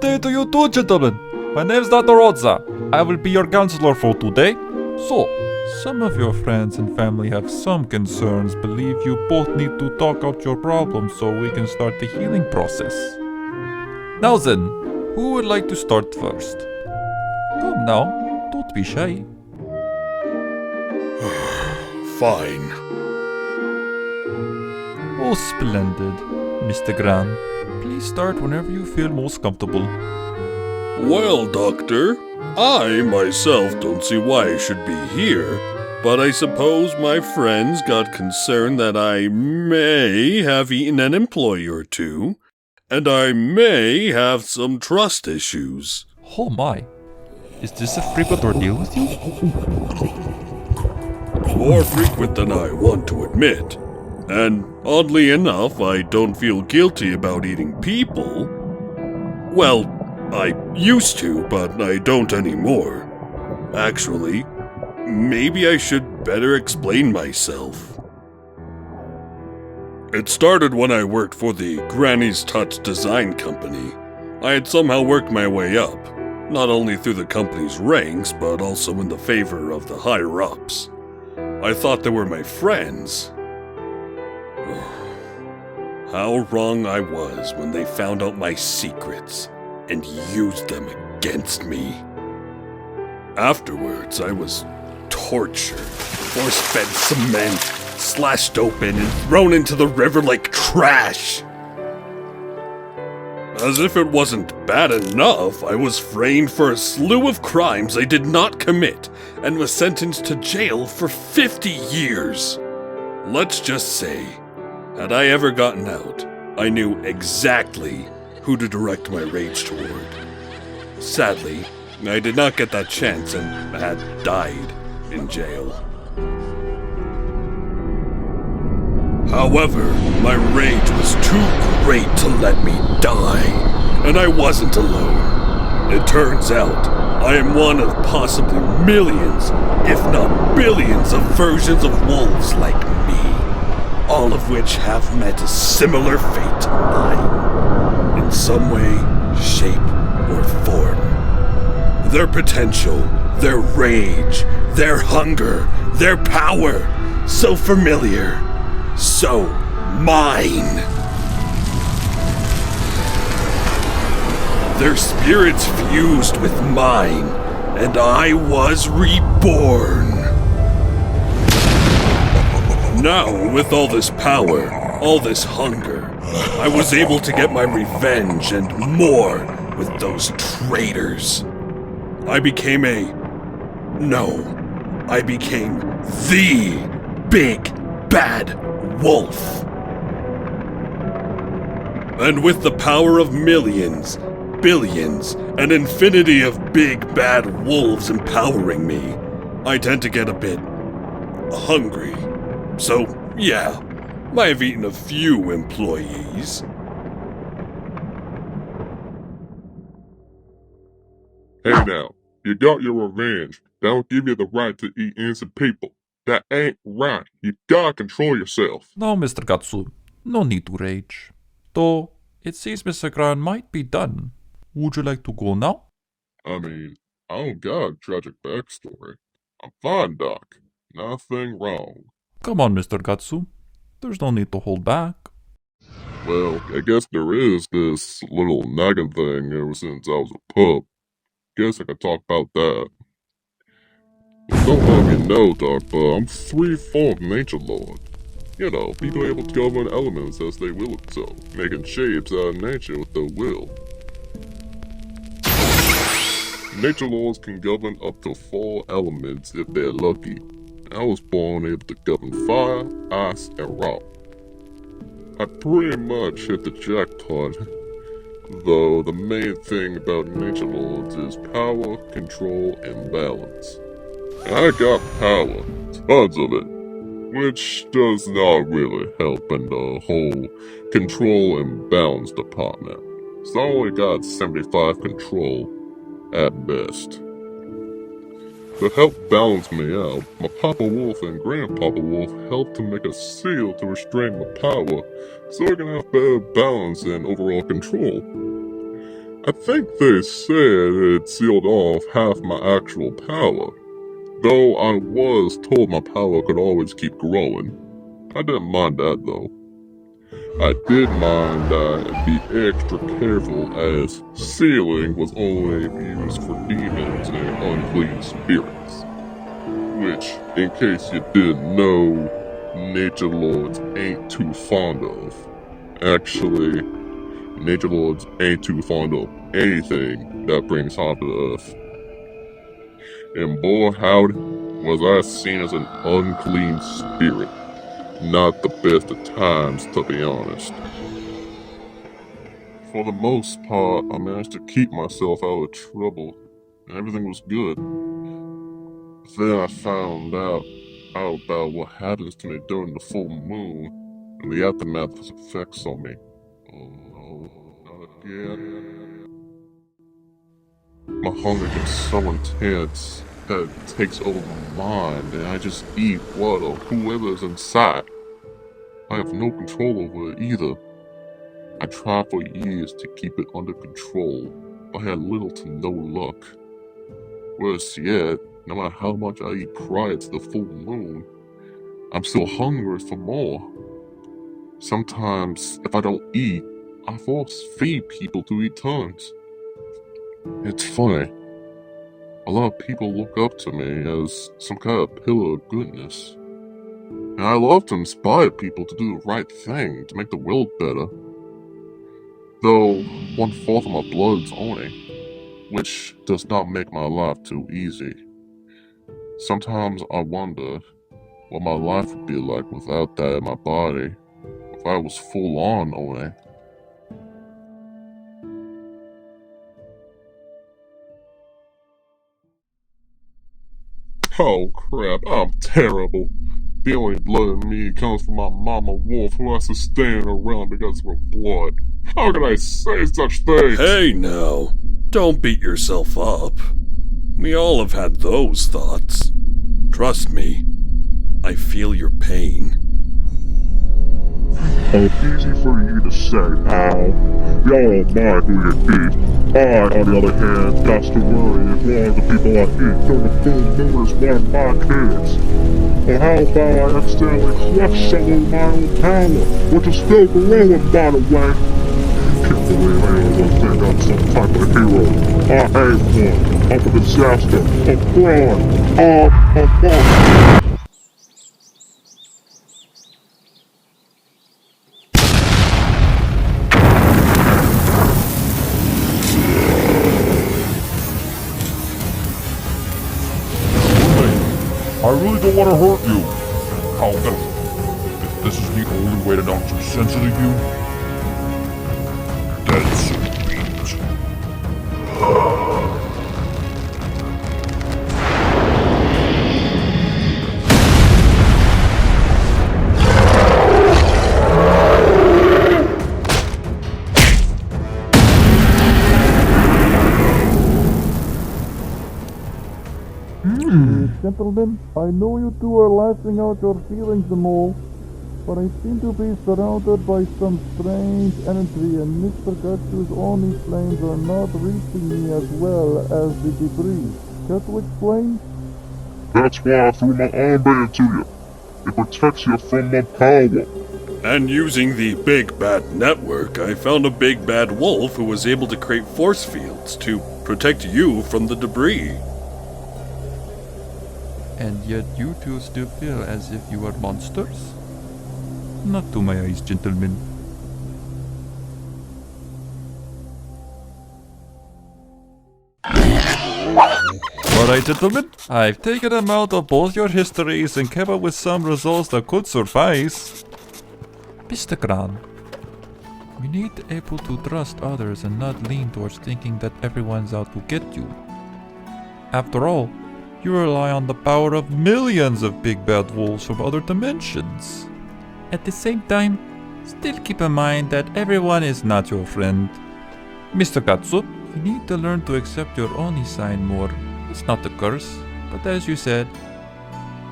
day to you too, gentlemen. My name's Dr. Hozta. I will be your counselor for today. So, some of your friends and family have some concerns. Believe you both need to talk out your problems so we can start the healing process. Now then, who would like to start first? Come now, don't be shy. Fine. Oh, splendid, Mr. Gran. Please start whenever you feel most comfortable. Well, Doctor, I myself don't see why I should be here, but I suppose my friends got concerned that I may have eaten an employee or two, and I may have some trust issues. Oh my, is this a frequent ordeal with you? More frequent than I want to admit. And oddly enough, I don't feel guilty about eating people. Well, I used to, but I don't anymore. Actually, maybe I should better explain myself. It started when I worked for the Granny's Touch design company. I had somehow worked my way up, not only through the company's ranks, but also in the favor of the higher-ups. I thought they were my friends. How wrong I was when they found out my secrets and used them against me. Afterwards, I was tortured, force-fed cement, slashed open, and thrown into the river like trash. As if it wasn't bad enough, I was framed for a slew of crimes I did not commit and was sentenced to jail for 50 years. Let's just say, had I ever gotten out, I knew exactly who to direct my rage toward. Sadly, I did not get that chance and had died in jail. However, my rage was too great to let me die, and I wasn't alone. It turns out, I am one of possibly millions, if not billions, of versions of wolves like me, all of which have met a similar fate to mine, in some way, shape, or form. Their potential, their rage, their hunger, their power, so familiar, so mine. Their spirits fused with mine, and I was reborn. Now, with all this power, all this hunger, I was able to get my revenge and more with those traitors. I became the big bad wolf. And with the power of millions, billions, an infinity of big bad wolves empowering me, I tend to get a bit hungry. So, yeah, I have eaten a few employees. Hey now, you got your revenge. That don't give you the right to eat innocent people. That ain't right. You gotta control yourself. No, Mr. Gatsu, no need to rage. Though, it seems Mr. Gran might be done. Would you like to go now? I mean, I don't got a tragic backstory. I'm fine, Doc. Nothing wrong. Come on, Mr. Gatsu. There's no need to hold back. Well, I guess there is this little nagging thing ever since I was a pup. Guess I could talk about that. Don't know if you know, Doc, but I'm 3/4 nature lord. You know, people able to govern elements as they will so, making shapes out of nature with their will. Nature lords can govern up to 4 elements if they're lucky. I was born able to govern fire, ice, and rock. I pretty much hit the jackpot, though the main thing about nature lords is power, control, and balance. I got power, tons of it, which does not really help in the whole control and balance department. So I only got 75 control at best. To help balance me out, my Papawolf and Grandpapawolf helped to make a seal to restrain my power so I can have better balance and overall control. I think they said it sealed off half my actual power. Though I was told my power could always keep growing. I didn't mind that though. I did mind that be extra careful as sealing was only used for demons and unclean spirits. Which, in case you didn't know, nature lords ain't too fond of. Actually, nature lords ain't too fond of anything that brings harm to the earth. And boy howdy, was I seen as an unclean spirit. Not the best of times, to be honest. For the most part, I managed to keep myself out of trouble, and everything was good. But then I found out about what happens to me during the full moon, and the aftermath of its effects on me. Oh no, not again. My hunger gets so intense that it takes over my mind, and I just eat what or whoever is inside. I have no control over it either. I tried for years to keep it under control, but I had little to no luck. Worse yet, no matter how much I eat prior to the full moon, I'm still hungry for more. Sometimes, if I don't eat, I force feed people to eat tons. It's funny. A lot of people look up to me as some kind of pillar of goodness. And I love to inspire people to do the right thing to make the world better. Though 1/4 of my blood's on it, which does not make my life too easy. Sometimes I wonder what my life would be like without that in my body, if I was full on it. Oh crap, I'm terrible. The only blood in me comes from my mama wolf who has to stand around because of her blood. How can I say such things? Hey now, don't beat yourself up. We all have had those thoughts. Trust me, I feel your pain. How easy for you to say, pal. Y'all mind who you eat. I, on the other hand, got to worry if one of the people I eat during the full moon is one of my kids. Or how about I accidentally crush some of my own power, which is still growing, by the way. Can't believe anyone think I'm some type of hero. I ain't one. I'm a disaster, a fraud, I'm a monster. I really don't want to hurt you. However, if this is the only way to knock some sense into you, then so be it. Gentlemen, I know you two are laughing out your feelings and all, but I seem to be surrounded by some strange energy and Mr. Gatsu's Oni flames are not reaching me as well as the debris. Care to explain? That's why I threw my armband to you. It protects you from my power. And using the Big Bad Network, I found a big bad wolf who was able to create force fields to protect you from the debris. And yet you two still feel as if you are monsters? Not to my eyes, gentlemen. Alright, gentlemen, I've taken them out of both your histories and came up with some results that could suffice. Mr. Gran, we need to be able to trust others and not lean towards thinking that everyone's out to get you. After all, you rely on the power of millions of big bad wolves from other dimensions. At the same time, still keep in mind that everyone is not your friend. Mr. Gatsu, you need to learn to accept your Oni sign more. It's not a curse, but as you said,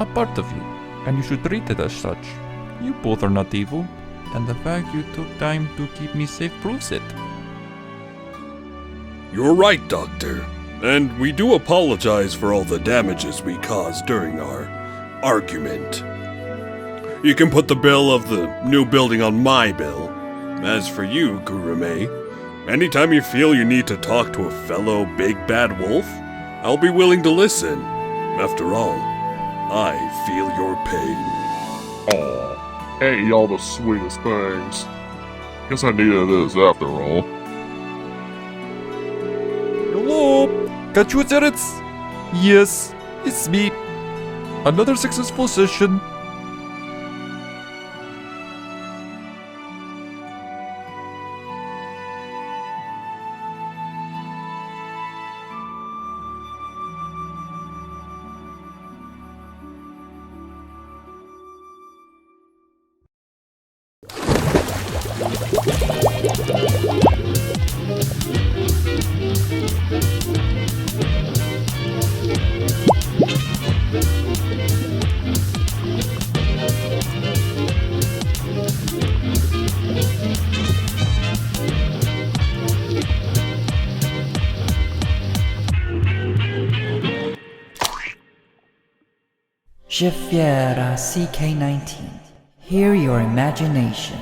a part of you, and you should treat it as such. You both are not evil, and the fact you took time to keep me safe proves it. You're right, Doctor. And we do apologize for all the damages we caused during our argument. You can put the bill of the new building on my bill. As for you, Gurume, anytime you feel you need to talk to a fellow big bad wolf, I'll be willing to listen. After all, I feel your pain. Aw, ain't y'all the sweetest things? Guess I needed this after all. Hello, Gatsu there? Yes, it's me. Another successful session. Je fiera CK19. Hear your imagination.